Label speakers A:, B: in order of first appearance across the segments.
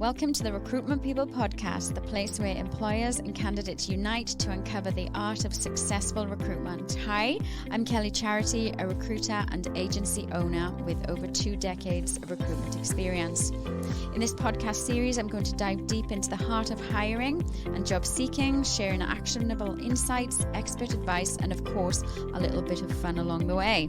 A: Welcome to the Recruitment People podcast, the place where employers and candidates unite to uncover the art of successful recruitment. Hi, I'm Kelly Charity, a recruiter and agency owner with over 2 decades of recruitment experience. In this podcast series, I'm going to dive deep into the heart of hiring and job seeking, sharing actionable insights, expert advice, and of course, a little bit of fun along the way.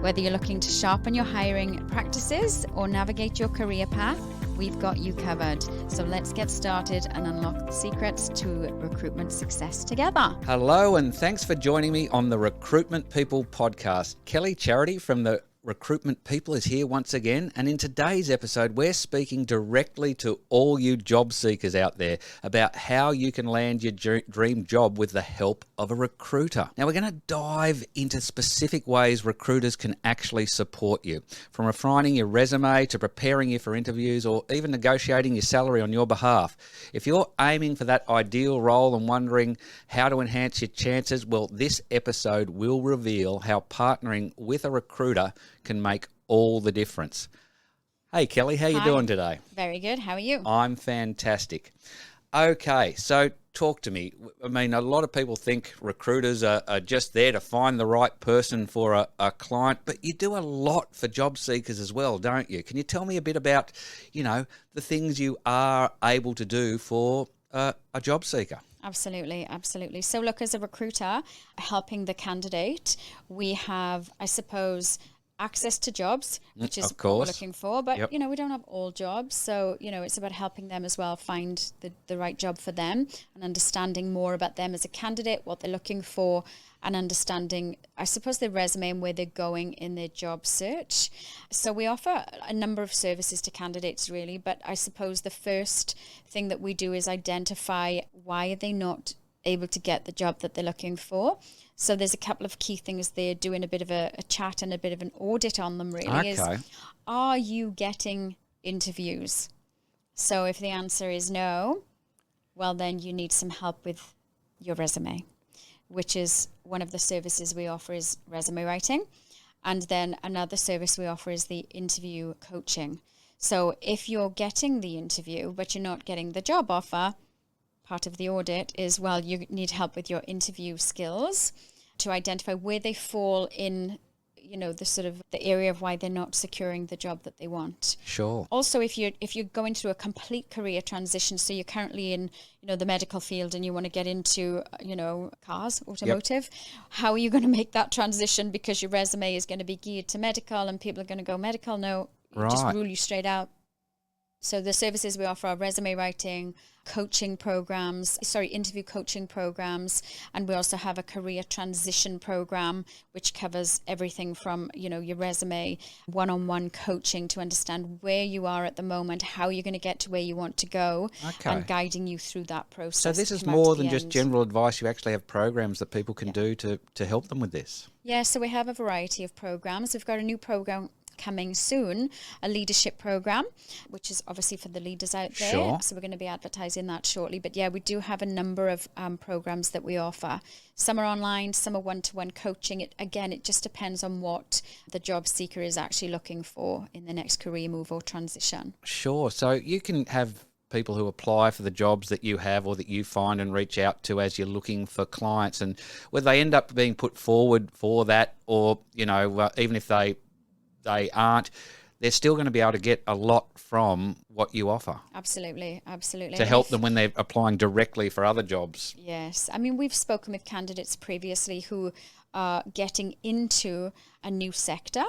A: Whether you're looking to sharpen your hiring practices or navigate your career path, we've got you covered. So let's get started and unlock the secrets to recruitment success together.
B: Hello, and thanks for joining me on the Recruitment People podcast. Kelly Charity from the Recruitment People is here once again, and in today's episode we're speaking directly to all you job seekers out there about how you can land your dream job with the help of a recruiter. Now we're going to dive into specific ways recruiters can actually support you, from refining your resume to preparing you for interviews or even negotiating your salary on your behalf. If you're aiming for that ideal role and wondering how to enhance your chances, well, this episode will reveal how partnering with a recruiter can make all the difference. Hey Kelly, how you doing today?
A: Very good. How are you?
B: I'm fantastic. Okay, so talk to me. I mean, a lot of people think recruiters are just there to find the right person for a client, but you do a lot for job seekers as well, don't you? Can you tell me a bit about, the things you are able to do for a job seeker?
A: Absolutely. So look, as a recruiter helping the candidate, we have, I suppose, access to jobs, which is what we're looking for. But, we don't have all jobs. So, it's about helping them as well find the right job for them and understanding more about them as a candidate, what they're looking for, and understanding, I suppose, their resume and where they're going in their job search. So we offer a number of services to candidates, really. But I suppose the first thing that we do is identify why are they not able to get the job that they're looking for. So there's a couple of key things there, doing a bit of a chat and a bit of an audit on them, really.
B: Okay.
A: Is, are you getting interviews? So if the answer is no, well, then you need some help with your resume, which is one of the services we offer is resume writing. And then another service we offer is the interview coaching. So if you're getting the interview, but you're not getting the job offer, part of the audit is, well, you need help with your interview skills to identify where they fall in, the sort of the area of why they're not securing the job that they want.
B: Sure.
A: Also, if you're going through a complete career transition, so you're currently in, the medical field and you want to get into, cars, automotive, how are you going to make that transition? Because your resume is going to be geared to medical and people are going to go medical. No, just rule you straight out. So the services we offer are resume writing, interview coaching programs, and we also have a career transition program, which covers everything from, your resume, one-on-one coaching to understand where you are at the moment, how you're going to get to where you want to go, and guiding you through that process.
B: So this is more than just general advice. You actually have programs that people can do to help them with this. Yeah,
A: so we have a variety of programs. We've got a new program coming soon, a leadership program, which is obviously for the leaders out there.
B: Sure.
A: So we're going to be advertising that shortly. But we do have a number of programs that we offer. Some are online, some are one-to-one coaching. It just depends on what the job seeker is actually looking for in the next career move or transition.
B: Sure. So you can have people who apply for the jobs that you have or that you find and reach out to as you're looking for clients, and whether they end up being put forward for that or, even if they aren't, they're still going to be able to get a lot from what you offer.
A: Absolutely.
B: To help them when they're applying directly for other jobs.
A: Yes. I mean, we've spoken with candidates previously who are getting into a new sector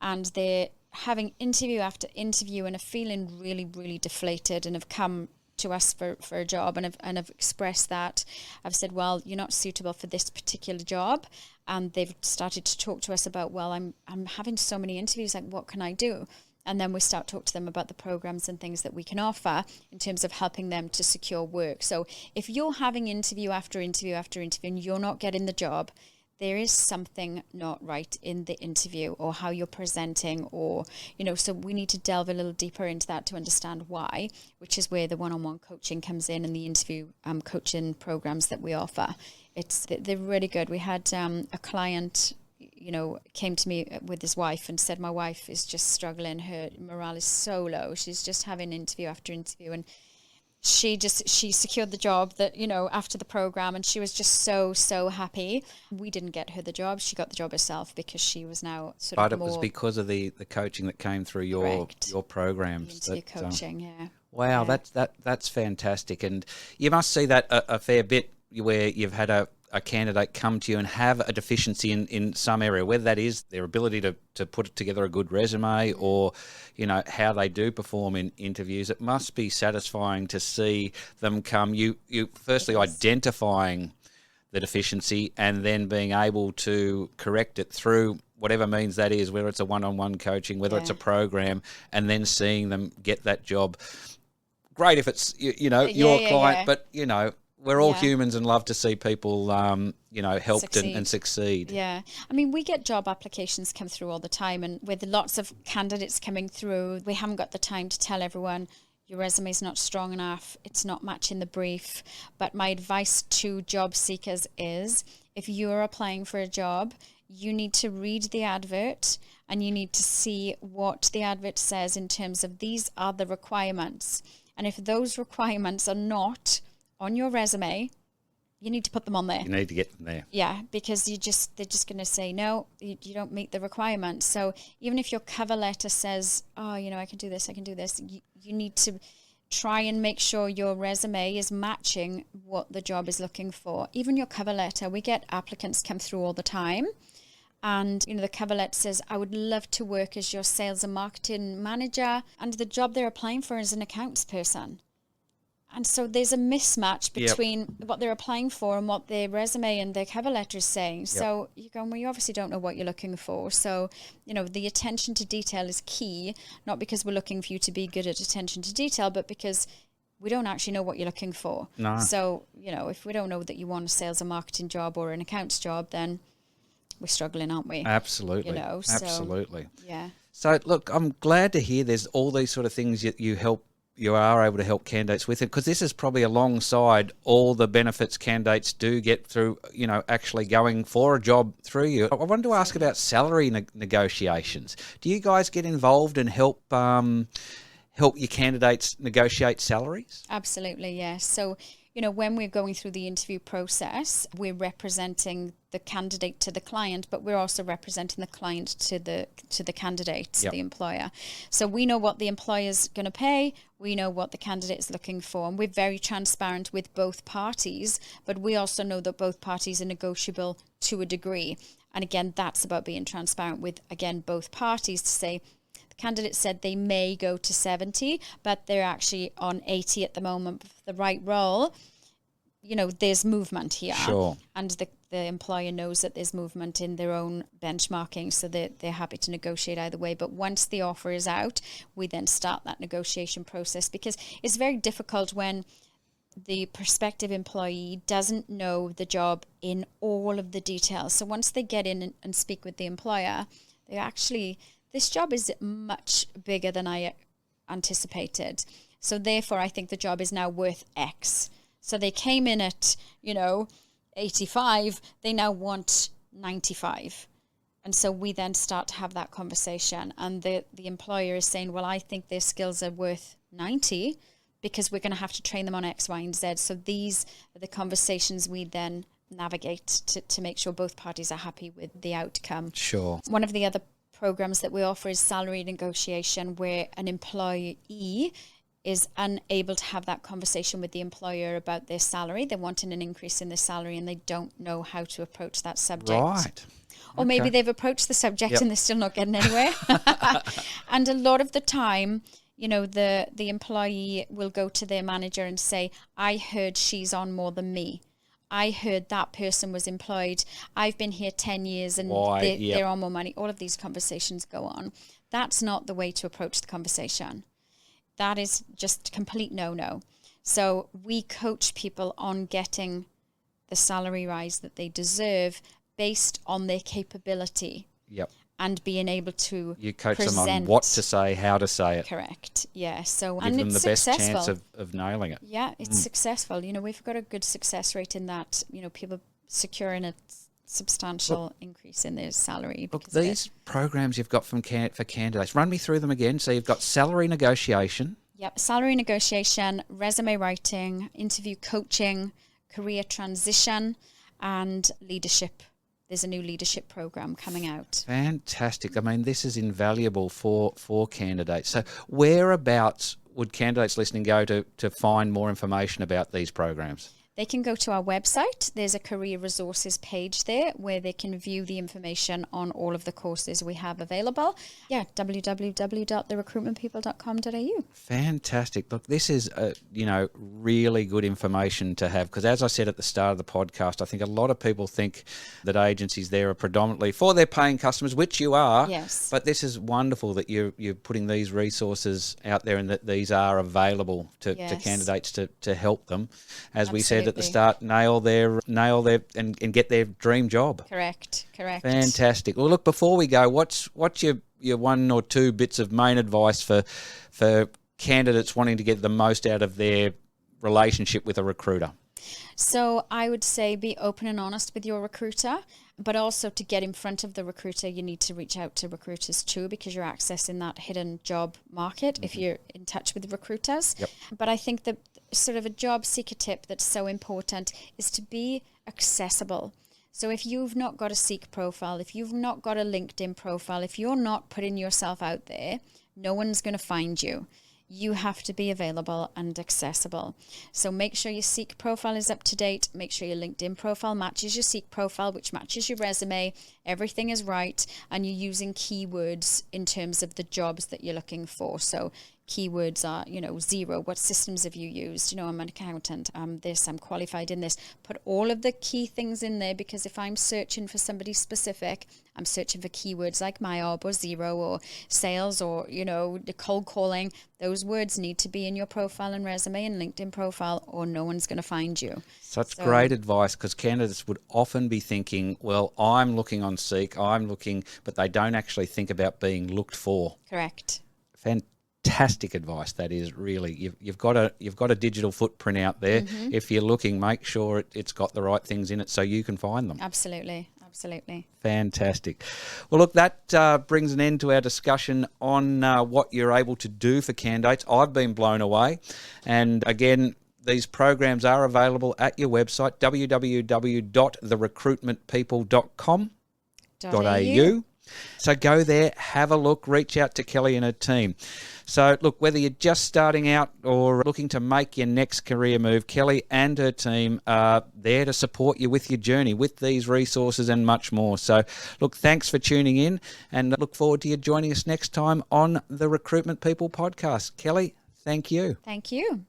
A: and they're having interview after interview and are feeling really, really deflated and have come to us for a job and have expressed that. I've said, well, you're not suitable for this particular job. And they've started to talk to us about, well, I'm having so many interviews, like what can I do? And then we start to talk to them about the programs and things that we can offer in terms of helping them to secure work. So if you're having interview after interview after interview and you're not getting the job, there is something not right in the interview or how you're presenting or, so we need to delve a little deeper into that to understand why, which is where the one-on-one coaching comes in and the interview coaching programs that we offer. They're really good. We had a client, came to me with his wife and said, my wife is just struggling. Her morale is so low. She's just having interview after interview. And she secured the job that, after the program, and she was just so happy. We didn't get her the job. She got the job herself because she was now sort of more...
B: But it was because of the coaching that came through your programs.
A: The interview coaching, yeah.
B: Wow,
A: yeah.
B: That's fantastic. And you must see that a fair bit where you've had a candidate come to you and have a deficiency in some area, whether that is their ability to put together a good resume or, how they do perform in interviews. It must be satisfying to see them come, you firstly identifying the deficiency and then being able to correct it through whatever means that is, whether it's a one-on-one coaching, whether it's a program, and then seeing them get that job. Great if it's, your client, but, we're all humans and love to see people, helped and succeed.
A: Yeah. I mean, we get job applications come through all the time, and with lots of candidates coming through, we haven't got the time to tell everyone, your resume is not strong enough, it's not matching the brief. But my advice to job seekers is, if you're applying for a job, you need to read the advert and you need to see what the advert says in terms of these are the requirements. And if those requirements are not on your resume, you need to put them on there.
B: You need to get them there.
A: Yeah, because they're just going to say, no, you don't meet the requirements. So even if your cover letter says, I can do this, you need to try and make sure your resume is matching what the job is looking for. Even your cover letter, we get applicants come through all the time. And, the cover letter says, I would love to work as your sales and marketing manager. And the job they're applying for is an accounts person. And so there's a mismatch between what they're applying for and what their resume and their cover letter is saying. Yep. So you're going, well, you obviously don't know what you're looking for. So, the attention to detail is key, not because we're looking for you to be good at attention to detail, but because we don't actually know what you're looking for.
B: No.
A: So, if we don't know that you want a sales and marketing job or an accounts job, then we're struggling, aren't we?
B: Absolutely. Absolutely.
A: Yeah.
B: So, look, I'm glad to hear there's all these sort of things that you are able to help candidates with it, because this is probably alongside all the benefits candidates do get through, actually going for a job through you. I wanted to ask about salary negotiations. Do you guys get involved and help your candidates negotiate salaries?
A: Absolutely, yes. So, when we're going through the interview process, we're representing the candidate to the client, but we're also representing the client to the candidate, the employer. So we know what the employer's going to pay. We know what the candidate is looking for, and we're very transparent with both parties, but we also know that both parties are negotiable to a degree. And again, that's about being transparent with, both parties to say, the candidate said they may go to 70, but they're actually on 80 at the moment for the right role. There's movement here.
B: Sure.
A: And the employer knows that there's movement in their own benchmarking, so they're happy to negotiate either way. But once the offer is out, we then start that negotiation process, because it's very difficult when the prospective employee doesn't know the job in all of the details. So once they get in and speak with the employer, they actually... this job is much bigger than I anticipated. So therefore, I think the job is now worth X. So they came in at, 85. They now want 95. And so we then start to have that conversation. And the employer is saying, well, I think their skills are worth 90 because we're going to have to train them on X, Y, and Z. So these are the conversations we then navigate to make sure both parties are happy with the outcome.
B: Sure.
A: One of the other programs that we offer is salary negotiation, where an employee is unable to have that conversation with the employer about their salary. They're wanting an increase in their salary and they don't know how to approach that subject.
B: Right.
A: Or maybe they've approached the subject and they're still not getting anywhere. And a lot of the time, the employee will go to their manager and say, I heard she's on more than me. I heard that person was employed. I've been here 10 years and they're on more money. All of these conversations go on. That's not the way to approach the conversation. That is just complete no-no. So we coach people on getting the salary rise that they deserve based on their capability.
B: Yep.
A: And being able to
B: You coach them on what to say, how to say it.
A: Correct. Yeah. So
B: Give them the best chance of nailing it.
A: Yeah, it's successful. We've got a good success rate in that. People securing a substantial increase in their salary.
B: Look,
A: Because of
B: these
A: it.
B: programs you've got for candidates, run me through them again. So you've got salary negotiation.
A: Yep, salary negotiation, resume writing, interview coaching, career transition, and leadership. There's a new leadership program coming out.
B: Fantastic. I mean, this is invaluable for candidates. So whereabouts would candidates listening go to find more information about these programs?
A: They can go to our website. There's a career resources page there where they can view the information on all of the courses we have available. Yeah, www.therecruitmentpeople.com.au.
B: Fantastic. Look, this is, really good information to have because as I said at the start of the podcast, I think a lot of people think that agencies there are predominantly for their paying customers, which you are.
A: Yes.
B: But this is wonderful that you're putting these resources out there and that these are available to candidates to help them. As we said at the start, nail their and get their dream job.
A: Correct.
B: Fantastic. Well, look, before we go, what's your one or two bits of main advice for candidates wanting to get the most out of their relationship with a recruiter?
A: So I would say be open and honest with your recruiter, but also to get in front of the recruiter, you need to reach out to recruiters too, because you're accessing that hidden job market if you're in touch with recruiters.
B: Yep.
A: But I think the sort of a job seeker tip that's so important is to be accessible. So if you've not got a Seek profile, if you've not got a LinkedIn profile, if you're not putting yourself out there, no one's going to find you. You have to be available and accessible. So make sure your Seek profile is up to date. Make sure your LinkedIn profile matches your Seek profile, which matches your resume. Everything is right. And you're using keywords in terms of the jobs that you're looking for. So keywords are, Xero. What systems have you used? I'm an accountant. I'm qualified in this. Put all of the key things in there, because if I'm searching for somebody specific, I'm searching for keywords like MyOb or Xero or sales or, the cold calling. Those words need to be in your profile and resume and LinkedIn profile, or no one's going to find you.
B: Such great advice, because candidates would often be thinking, well, I'm looking on Seek, but they don't actually think about being looked for.
A: Correct.
B: Fantastic advice. That is really, you've got a digital footprint out there. Mm-hmm. If you're looking, make sure it's got the right things in it so you can find them.
A: Absolutely.
B: Fantastic. Well, look, that brings an end to our discussion on what you're able to do for candidates. I've been blown away. And again, these programs are available at your website, www.therecruitmentpeople.com.au. So go there, have a look, reach out to Kelly and her team. So look, whether you're just starting out or looking to make your next career move, Kelly and her team are there to support you with your journey, with these resources and much more. So look, thanks for tuning in, and look forward to you joining us next time on the Recruitment People podcast. Kelly, thank you.
A: Thank you.